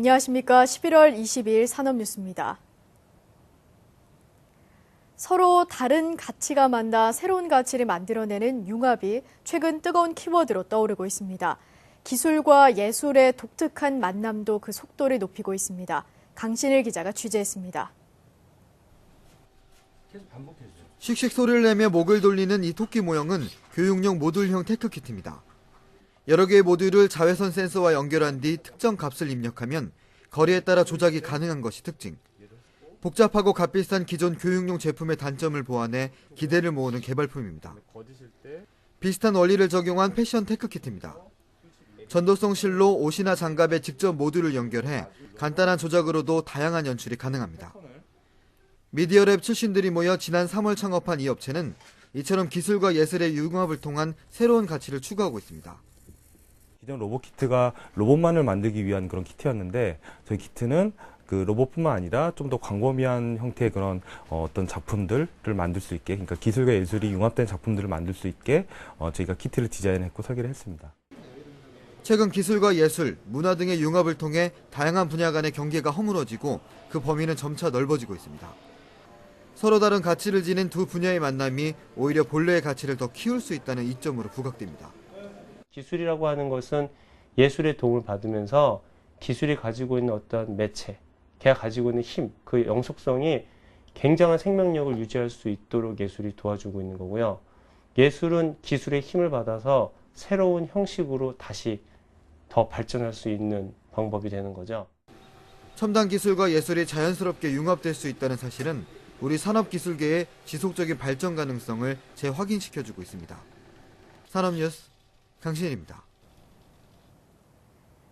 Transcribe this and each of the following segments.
안녕하십니까. 11월 22일 산업뉴스입니다. 서로 다른 가치가 만나 새로운 가치를 만들어내는 융합이 최근 뜨거운 키워드로 떠오르고 있습니다. 기술과 예술의 독특한 만남도 그 속도를 높이고 있습니다. 강신일 기자가 취재했습니다. 씩씩 소리를 내며 목을 돌리는 이 토끼 모형은 교육용 모듈형 테크키트입니다. 여러 개의 모듈을 자외선 센서와 연결한 뒤 특정 값을 입력하면 거리에 따라 조작이 가능한 것이 특징. 복잡하고 값비싼 기존 교육용 제품의 단점을 보완해 기대를 모으는 개발품입니다. 비슷한 원리를 적용한 패션 테크키트입니다. 전도성 실로 옷이나 장갑에 직접 모듈을 연결해 간단한 조작으로도 다양한 연출이 가능합니다. 미디어랩 출신들이 모여 지난 3월 창업한 이 업체는 이처럼 기술과 예술의 융합을 통한 새로운 가치를 추구하고 있습니다. 기존 로봇 키트가 로봇만을 만들기 위한 그런 키트였는데 저희 키트는 그 로봇뿐만 아니라 좀 더 광범위한 형태의 그런 어떤 작품들을 만들 수 있게, 그러니까 기술과 예술이 융합된 작품들을 만들 수 있게 저희가 키트를 디자인했고 설계를 했습니다. 최근 기술과 예술, 문화 등의 융합을 통해 다양한 분야 간의 경계가 허물어지고 그 범위는 점차 넓어지고 있습니다. 서로 다른 가치를 지닌 두 분야의 만남이 오히려 본래의 가치를 더 키울 수 있다는 이점으로 부각됩니다. 기술이라고 하는 것은 예술의 도움을 받으면서 기술이 가지고 있는 어떤 매체, 걔가 가지고 있는 힘, 그 영속성이 굉장한 생명력을 유지할 수 있도록 예술이 도와주고 있는 거고요. 예술은 기술의 힘을 받아서 새로운 형식으로 다시 더 발전할 수 있는 방법이 되는 거죠. 첨단 기술과 예술이 자연스럽게 융합될 수 있다는 사실은 우리 산업기술계의 지속적인 발전 가능성을 재확인시켜주고 있습니다. 산업뉴스 강신일입니다.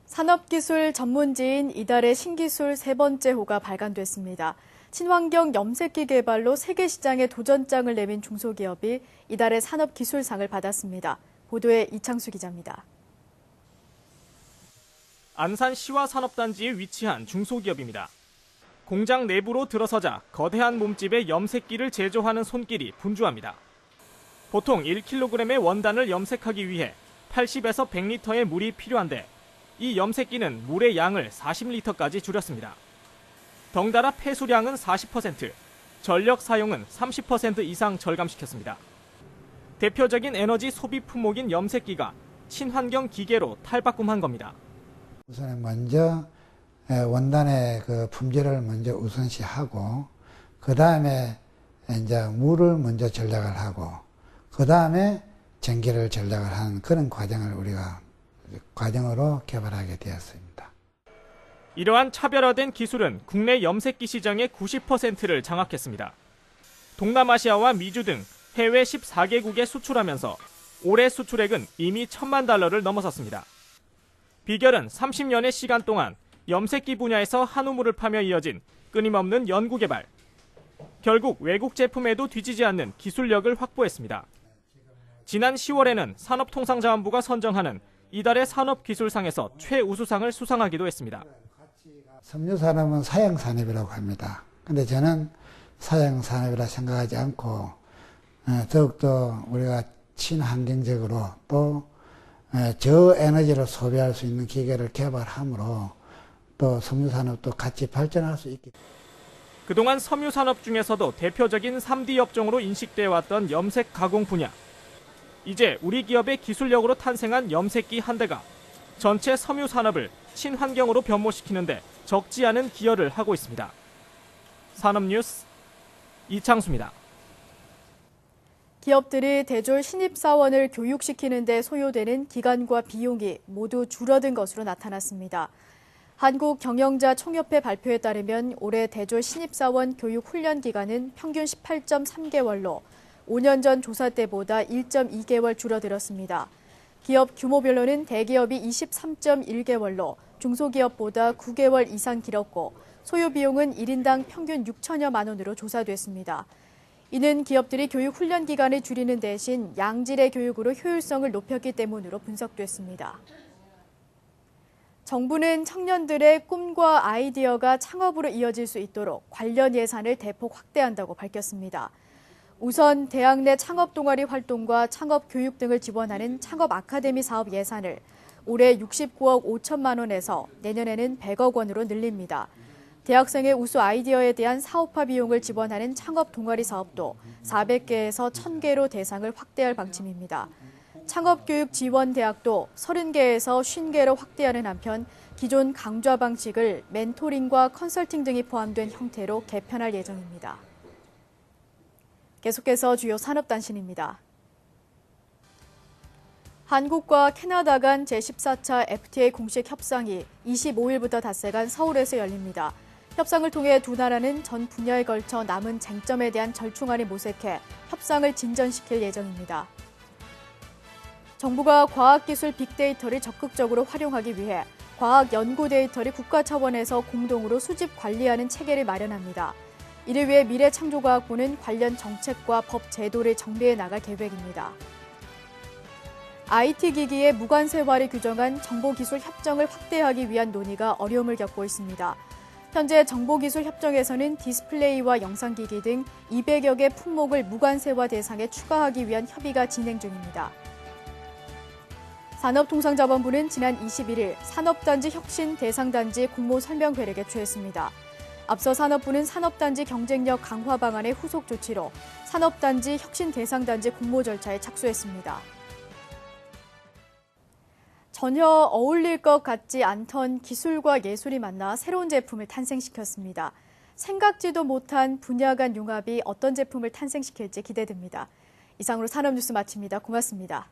산업기술 전문지인 이달의 신기술 세 번째 호가 발간됐습니다. 친환경 염색기 개발로 세계 시장에 도전장을 내민 중소기업이 이달의 산업기술상을 받았습니다. 보도에 이창수 기자입니다. 안산 시화산업단지에 위치한 중소기업입니다. 공장 내부로 들어서자 거대한 몸집의 염색기를 제조하는 손길이 분주합니다. 보통 1kg의 원단을 염색하기 위해 80에서 100리터의 물이 필요한데 이 염색기는 물의 양을 40리터까지 줄였습니다. 덩달아 폐수량은 40%, 전력 사용은 30% 이상 절감시켰습니다. 대표적인 에너지 소비 품목인 염색기가 친환경 기계로 탈바꿈한 겁니다. 우선 먼저 원단의 그 품질을 먼저 우선시하고 그 다음에 이제 물을 먼저 전략을 하고 그 다음에 전기를 전략을 하는 그런 과정으로 개발하게 되었습니다. 이러한 차별화된 기술은 국내 염색기 시장의 90%를 장악했습니다. 동남아시아와 미주 등 해외 14개국에 수출하면서 올해 수출액은 이미 $10,000,000를 넘어섰습니다. 비결은 30년의 시간 동안 염색기 분야에서 한우물을 파며 이어진 끊임없는 연구 개발. 결국 외국 제품에도 뒤지지 않는 기술력을 확보했습니다. 지난 10월에는 산업통상자원부가 선정하는 이달의 산업기술상에서 최우수상을 수상하기도 했습니다. 섬유산업은 사양산업이라고 합니다. 근데 저는 사양산업이라 생각하지 않고 더욱더 우리가 친환경적으로 또 저에너지를 소비할 수 있는 기계를 개발함으로 또 섬유산업도 같이 발전할 수 있게. 그동안 섬유산업 중에서도 대표적인 3D 업종으로 인식되어 왔던 염색 가공 분야. 이제 우리 기업의 기술력으로 탄생한 염색기 한 대가 전체 섬유산업을 친환경으로 변모시키는데 적지 않은 기여를 하고 있습니다. 산업뉴스 이창수입니다. 기업들이 대졸 신입사원을 교육시키는 데 소요되는 기간과 비용이 모두 줄어든 것으로 나타났습니다. 한국경영자총협회 발표에 따르면 올해 대졸 신입사원 교육 훈련 기간은 평균 18.3개월로 5년 전 조사 때보다 1.2개월 줄어들었습니다. 기업 규모별로는 대기업이 23.1개월로 중소기업보다 9개월 이상 길었고 소요 비용은 1인당 평균 6천여만 원으로 조사됐습니다. 이는 기업들이 교육 훈련 기간을 줄이는 대신 양질의 교육으로 효율성을 높였기 때문으로 분석됐습니다. 정부는 청년들의 꿈과 아이디어가 창업으로 이어질 수 있도록 관련 예산을 대폭 확대한다고 밝혔습니다. 우선 대학 내 창업 동아리 활동과 창업 교육 등을 지원하는 창업 아카데미 사업 예산을 올해 69억 5천만 원에서 내년에는 100억 원으로 늘립니다. 대학생의 우수 아이디어에 대한 사업화 비용을 지원하는 창업 동아리 사업도 400개에서 1000개로 대상을 확대할 방침입니다. 창업교육 지원 대학도 30개에서 50개로 확대하는 한편 기존 강좌 방식을 멘토링과 컨설팅 등이 포함된 형태로 개편할 예정입니다. 계속해서 주요 산업단신입니다. 한국과 캐나다 간 제14차 FTA 공식 협상이 25일부터 닷새간 서울에서 열립니다. 협상을 통해 두 나라는 전 분야에 걸쳐 남은 쟁점에 대한 절충안이 모색해 협상을 진전시킬 예정입니다. 정부가 과학기술 빅데이터를 적극적으로 활용하기 위해 과학 연구 데이터를 국가 차원에서 공동으로 수집 관리하는 체계를 마련합니다. 이를 위해 미래창조과학부는 관련 정책과 법 제도를 정비해 나갈 계획입니다. IT 기기의 무관세화를 규정한 정보기술 협정을 확대하기 위한 논의가 어려움을 겪고 있습니다. 현재 정보기술 협정에서는 디스플레이와 영상기기 등 200여 개 품목을 무관세화 대상에 추가하기 위한 협의가 진행 중입니다. 산업통상자원부는 지난 21일 산업단지 혁신 대상단지 공모 설명회를 개최했습니다. 앞서 산업부는 산업단지 경쟁력 강화 방안의 후속 조치로 산업단지 혁신 대상단지 공모 절차에 착수했습니다. 전혀 어울릴 것 같지 않던 기술과 예술이 만나 새로운 제품을 탄생시켰습니다. 생각지도 못한 분야 간 융합이 어떤 제품을 탄생시킬지 기대됩니다. 이상으로 산업뉴스 마칩니다. 고맙습니다.